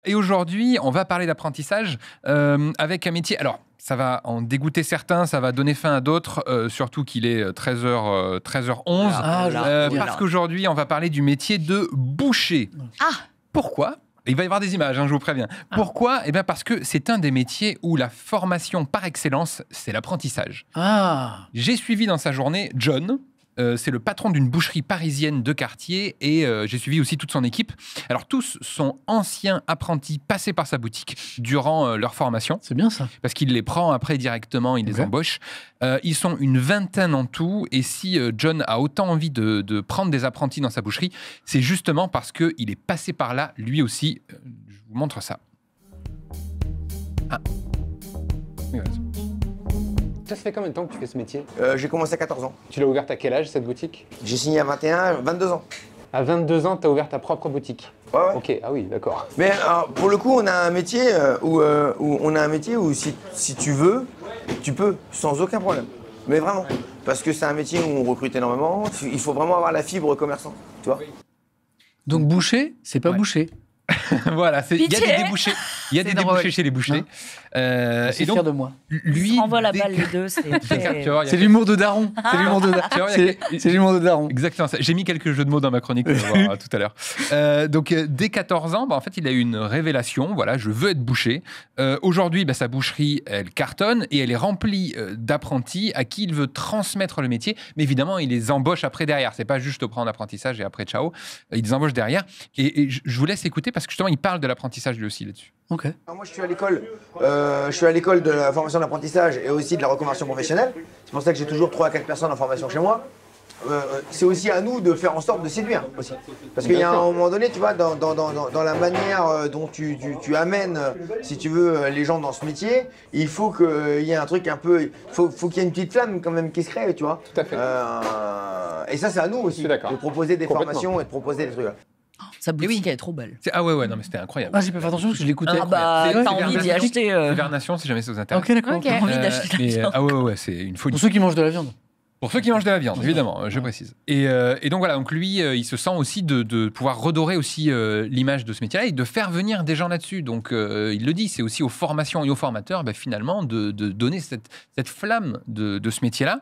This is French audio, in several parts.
Et aujourd'hui, on va parler d'apprentissage avec un métier. Alors, ça va en dégoûter certains, ça va donner fin à d'autres, surtout qu'il est 13h11. Parce qu'aujourd'hui, on va parler du métier de boucher. Pourquoi ? Il va y avoir des images, hein, je vous préviens. Pourquoi ? Eh bien parce que c'est un des métiers où la formation par excellence, c'est l'apprentissage. J'ai suivi dans sa journée John. C'est le patron d'une boucherie parisienne de quartier et j'ai suivi aussi toute son équipe. Alors tous sont anciens apprentis passés par sa boutique durant leur formation. C'est bien ça. Parce qu'il les prend après directement, il les embauche. Ils sont une vingtaine en tout et si John a autant envie de prendre des apprentis dans sa boucherie, c'est justement parce qu'il est passé par là lui aussi. Je vous montre ça. Oui, voilà. Ça fait combien de temps que tu fais ce métier ? J'ai commencé à 14 ans. Tu l'as ouverte à quel âge, cette boutique ? J'ai signé à 22 ans. À 22 ans, tu as ouvert ta propre boutique ? Ouais. Ok, ah oui, d'accord. Mais pour le coup, on a un métier où si tu veux, tu peux, sans aucun problème. Mais vraiment. Parce que c'est un métier où on recrute énormément. Il faut vraiment avoir la fibre commerçant, tu vois. Donc boucher, c'est pas boucher. Voilà, il y a des débouchés. Il y a des débouchés chez les bouchers. Je suis fier de moi. Lui, on renvoie la balle les deux. C'est l'humour de daron. C'est l'humour de daron. Exactement. J'ai mis quelques jeux de mots dans ma chronique, on va voir tout à l'heure. Donc, dès 14 ans, en fait, il a eu une révélation. Voilà, je veux être boucher. Aujourd'hui, sa boucherie, elle cartonne et elle est remplie d'apprentis à qui il veut transmettre le métier. Mais évidemment, il les embauche après derrière. C'est pas juste au prendre l'apprentissage et après ciao. Il les embauche derrière. Et je vous laisse écouter parce que justement, il parle de l'apprentissage lui aussi là-dessus. Ok. Alors moi, je suis à l'école de la formation d'apprentissage et aussi de la reconversion professionnelle. C'est pour ça que j'ai toujours 3 à 4 personnes en formation chez moi. C'est aussi à nous de faire en sorte de séduire aussi. Parce qu'il y a un moment donné, tu vois, dans la manière dont tu amènes, si tu veux, les gens dans ce métier, il faut qu'il y ait un truc un peu... faut qu'il y ait une petite flamme quand même qui se crée, tu vois. Tout à fait. Et ça, c'est à nous aussi, de proposer des formations et de proposer des trucs. Sa boutique, elle est trop belle. Ouais, non, mais c'était incroyable. J'ai pas fait attention parce que je l'écoutais. T'as envie d'y acheter. Vernation, si jamais ça vous intéresse. Ok, d'accord. T'as envie d'acheter la viande. Ouais, c'est une folie. Pour ceux qui mangent de la viande. Pour ceux qui mangent de la viande, évidemment, je précise. Et donc voilà, donc lui, il se sent aussi de pouvoir redorer aussi l'image de ce métier-là et de faire venir des gens là-dessus. Donc il le dit, c'est aussi aux formations et aux formateurs, finalement, de donner cette flamme de ce métier-là.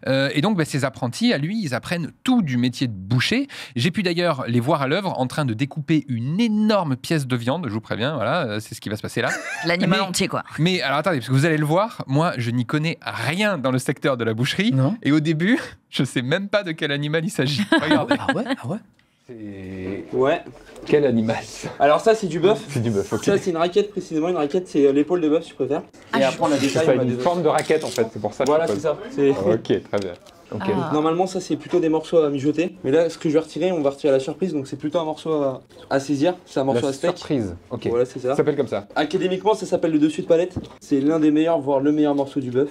Et donc ces apprentis, à lui, ils apprennent tout du métier de boucher. J'ai pu d'ailleurs les voir à l'œuvre en train de découper une énorme pièce de viande, je vous préviens, voilà, c'est ce qui va se passer là. L'animal entier, quoi. Mais alors attendez, parce que vous allez le voir, moi, je n'y connais rien dans le secteur de la boucherie. Non. Et au début, je sais même pas de quel animal il s'agit. Regardez. Ah ouais. Ouais. Quel animal ? Alors ça c'est du bœuf. C'est du bœuf, ok. Ça c'est une raquette précisément, une raquette c'est l'épaule de bœuf si tu préfères. Et après on a des Ça tailles. fait une forme de raquette en fait, c'est pour ça. Voilà c'est ça. Ok, très bien. Okay. Donc, normalement ça c'est plutôt des morceaux à mijoter. Mais là ce que je vais retirer, on va retirer la surprise, donc c'est plutôt un morceau à saisir. C'est un morceau à steak. Surprise, ok. Voilà c'est ça. Ça s'appelle comme ça. Académiquement ça s'appelle le dessus de palette. C'est l'un des meilleurs, voire le meilleur morceau du bœuf.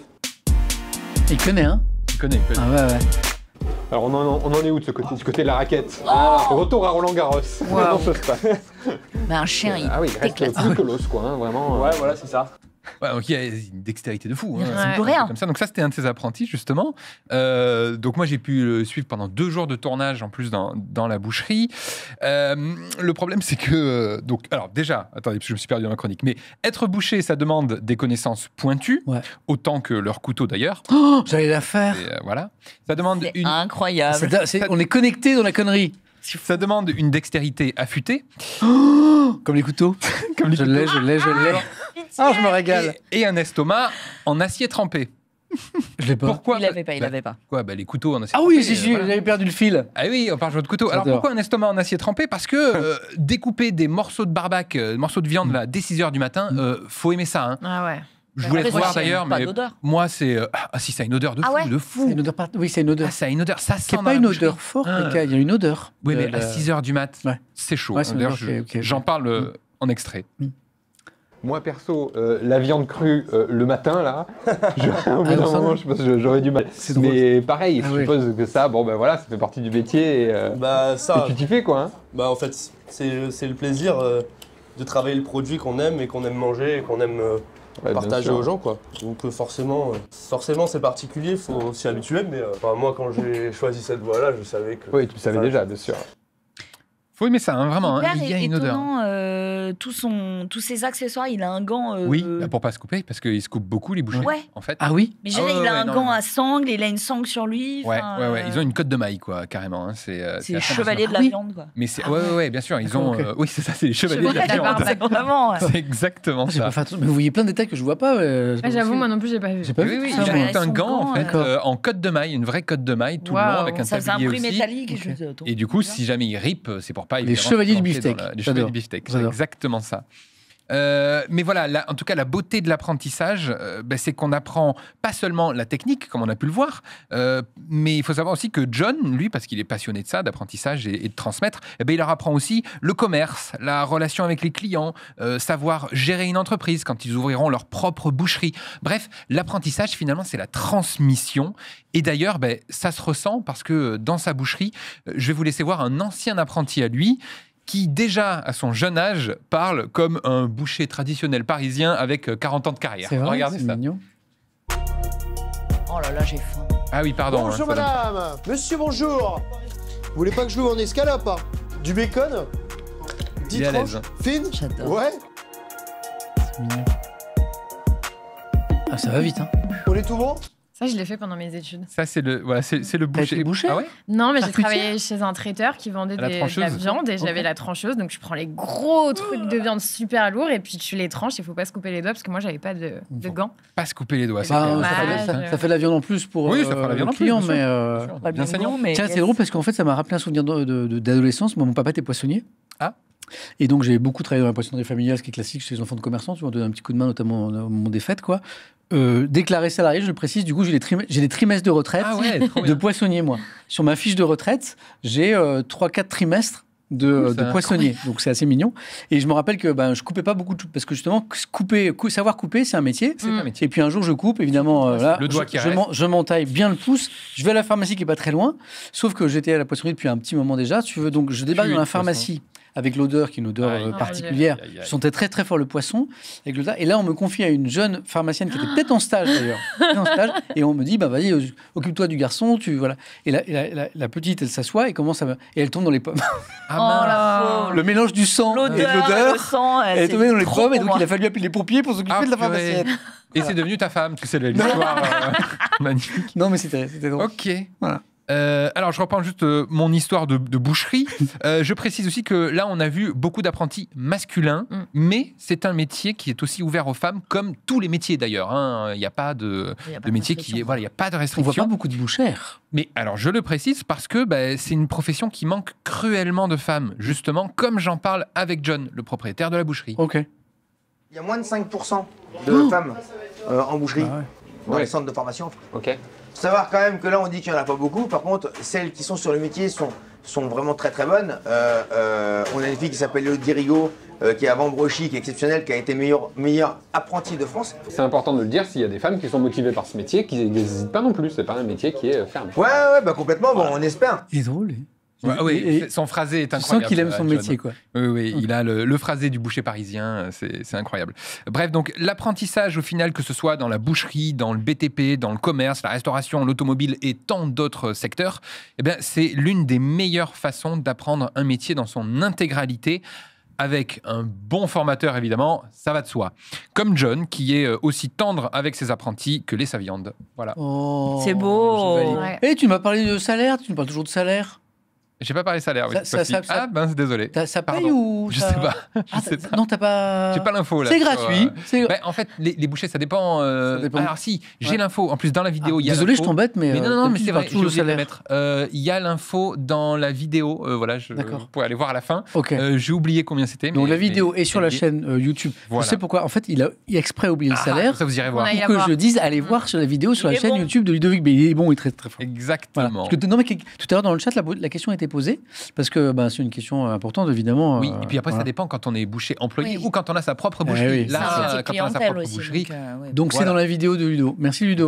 Il connaît, hein. Il connaît. Ah ouais. Alors on en est où de ce côté ? Du côté de la raquette. Retour à Roland Garros. Comment ça se passe ? Un chien, il il reste plus que l'os, quoi, hein, vraiment. Ouais voilà c'est ça. Ouais, donc il y a une dextérité de fou. C'est plus rien. Comme ça. Donc ça, c'était un de ses apprentis, justement. Donc moi, j'ai pu le suivre pendant 2 jours de tournage, en plus, dans la boucherie. Le problème, c'est que... alors déjà, attendez, parce que je me suis perdu dans ma chronique, mais être boucher, ça demande des connaissances pointues, autant que leur couteau, d'ailleurs. Oh, j'allais la faire. Et, voilà. Ça demande une... incroyable. On est connecté dans la connerie. Ça demande une dextérité affûtée. Comme les couteaux. Comme les je l'ai. Je me régale. Et un estomac en acier trempé. Je l'ai pas. Pourquoi ? Il l'avait pas. Quoi ? Les couteaux en acier trempé. Ah oui, j'avais perdu le fil. Ah oui, on parle de couteau. Alors pourquoi un estomac en acier trempé ? Parce que découper des morceaux de barbac, morceaux de viande là, dès 6h du matin, faut aimer ça. Hein. Ah ouais. Je vous laisse voir d'ailleurs, mais moi c'est... si, ça a une odeur de fou. C'est une odeur oui, c'est une odeur. Ça a une odeur, ça sent. C'est pas une odeur forte, il y a une odeur. Oui, mais à 6h du mat, c'est chaud. D'ailleurs, j'en parle en extrait. Moi perso, la viande crue le matin là, au bout d'un moment, je pense que j'aurais du mal. Mais pareil, je suppose que ça, ça fait partie du métier. Et puis tu fais quoi, hein. En fait, c'est le plaisir de travailler le produit qu'on aime et qu'on aime manger et qu'on aime partager aux gens, quoi. Donc forcément c'est particulier, faut s'y habituer. Mais moi, quand j'ai choisi cette voie-là, je savais que. Oui, tu le savais déjà, bien sûr. faut aimer ça, hein, vraiment. Hein, il y a une odeur. Tous ses accessoires, il a un gant. Oui, pour pas se couper, parce qu'il se coupe beaucoup les bouchers. Ouais. En fait. Ah oui. Mais il a un gant à sangle, il a une sangle sur lui. Ouais. Ils ont une cotte de maille, quoi, carrément. Hein. C'est les chevaliers de la viande, quoi. Mais ouais, bien sûr, ils ont. Oui, c'est ça, c'est les chevaliers de la viande. C'est exactement ça. Mais vous voyez plein de détails que je vois pas. J'avoue, moi non plus, j'ai pas vu. Oui, ils ont un gant en fait, en cotte de maille, une vraie cotte de maille tout le long avec un tablier aussi. Métallique. Et du coup, si jamais il rip, c'est pour pas. Les chevaliers du beefsteak. Les chevaliers du beefsteak, c'est exactement ça. Mais voilà, en tout cas, la beauté de l'apprentissage, c'est qu'on apprend pas seulement la technique, comme on a pu le voir, mais il faut savoir aussi que John, lui, parce qu'il est passionné de ça, d'apprentissage et de transmettre, il leur apprend aussi le commerce, la relation avec les clients, savoir gérer une entreprise quand ils ouvriront leur propre boucherie. Bref, l'apprentissage, finalement, c'est la transmission. Et d'ailleurs, ça se ressent parce que dans sa boucherie, je vais vous laisser voir un ancien apprenti à lui, qui déjà, à son jeune âge, parle comme un boucher traditionnel parisien avec 40 ans de carrière. C'est vrai, regardez ça. Mignon. Oh là là, j'ai faim. Ah oui, pardon. Bonjour madame. Monsieur, bonjour. Vous voulez pas que je loue en escalope, hein? Du bacon? 10 tranches fines? J'adore. Ouais. C'est mignon. Ah, ça va vite, hein. On est tout bon? Ça, je l'ai fait pendant mes études. Ça, c'est le boucher. T'as été boucher? Ah ouais? Non, mais j'ai travaillé chez un traiteur qui vendait de la viande et j'avais la trancheuse. Donc, tu prends les gros trucs de viande super lourds et puis tu les tranches. Il faut pas se couper les doigts parce que moi, j'avais pas de gants. Pas se couper les doigts. Ça fait de la viande en plus pour ça fait la viande le client, en plus, mais bien saignant. Tiens, c'est drôle parce qu'en fait, ça m'a rappelé un souvenir d'adolescence. Moi, mon papa était poissonnier. Ah. Et donc, j'ai beaucoup travaillé dans la poissonnerie familiale, ce qui est classique chez les enfants de commerçants. Tu m'as donné un petit coup de main, notamment au moment des fêtes, quoi. Déclaré salarié, je le précise, du coup, j'ai des trimestres de retraite de poissonnier, moi. Sur ma fiche de retraite, j'ai 3-4 trimestres de poissonnier. Donc, c'est assez mignon. Et je me rappelle que je coupais pas beaucoup de choses, parce que justement, savoir couper, c'est un métier. C'est un métier. Et puis un jour, je coupe, évidemment, là, le doigt qui je m'entaille bien le pouce. Je vais à la pharmacie qui est pas très loin, sauf que j'étais à la poissonnerie depuis un petit moment déjà. Tu veux, donc, je débarque dans la pharmacie avec l'odeur qui est une odeur particulière. Je sentais très très fort le poisson avec l'odeur. Et là, on me confie à une jeune pharmacienne qui était peut-être en stage d'ailleurs, et on me dit vas-y, occupe-toi du garçon, voilà. Et la petite, elle s'assoit et commence et elle tombe dans les pommes. Le mélange du sang et de l'odeur, elle est tombée dans les pommes et donc il a fallu appeler les pompiers pour s'occuper de la pharmacienne. Et c'est devenu ta femme, parce que c'est l'histoire magnifique. Non, mais c'était drôle. Ok. Voilà. Alors, je reprends juste mon histoire de boucherie. Je précise aussi que là, on a vu beaucoup d'apprentis masculins, mais c'est un métier qui est aussi ouvert aux femmes, comme tous les métiers d'ailleurs. Il n'y a pas de métier qui est... Voilà, il n'y a pas de restriction. On voit pas beaucoup de bouchères. Mais alors, je le précise parce que c'est une profession qui manque cruellement de femmes, justement, comme j'en parle avec John, le propriétaire de la boucherie. Ok. Il y a moins de 5% de femmes en boucherie, dans les centres de formation. Ok. Faut savoir quand même que là, on dit qu'il n'y en a pas beaucoup. Par contre, celles qui sont sur le métier sont vraiment très très bonnes. On a une fille qui s'appelle Léo Dirigo, qui est à Vambrochy, qui est exceptionnelle, qui a été meilleure apprentie de France. C'est important de le dire, s'il y a des femmes qui sont motivées par ce métier, qui n'hésitent pas non plus. C'est pas un métier qui est fermé. Ouais, complètement. Bon, on espère. Il est drôle. Son phrasé est incroyable. Tu sens qu'il aime son métier, quoi. Oui, il a le phrasé du boucher parisien, c'est incroyable. Bref, donc l'apprentissage au final, que ce soit dans la boucherie, dans le BTP, dans le commerce, la restauration, l'automobile et tant d'autres secteurs, c'est l'une des meilleures façons d'apprendre un métier dans son intégralité. Avec un bon formateur, évidemment, ça va de soi. Comme John, qui est aussi tendre avec ses apprentis que l'est sa viande. Voilà. C'est beau. Et tu m'as parlé de salaire, tu me parles toujours de salaire. J'ai pas parlé salaire, oui. Désolé. Ça paye ou Je sais pas. Non, t'as pas. J'ai pas l'info là. C'est gratuit. En fait, les bouchers, ça dépend. Alors si, j'ai l'info. En plus, dans la vidéo, il y a. Désolé, je t'embête, mais. Non, mais c'est vrai. J'ai oublié de le mettre. Il y a l'info dans la vidéo. Voilà, vous pourrez aller voir à la fin. J'ai oublié combien c'était. Donc la vidéo est sur la chaîne YouTube. Je sais pourquoi. En fait, il a exprès oublié le salaire. Ça vous irez voir. Pour que je dise, allez voir sur la vidéo sur la chaîne YouTube de Ludovic. Mais il est bon, il est très très fort. Exactement. Tout à l'heure dans le chat, la question a été posée parce que c'est une question importante, évidemment. Oui, et puis après, ça dépend quand on est boucher employé ou quand on a sa propre boucherie. Oui. Là, quand on a sa propre boucherie. Donc c'est dans la vidéo de Ludo. Merci Ludo.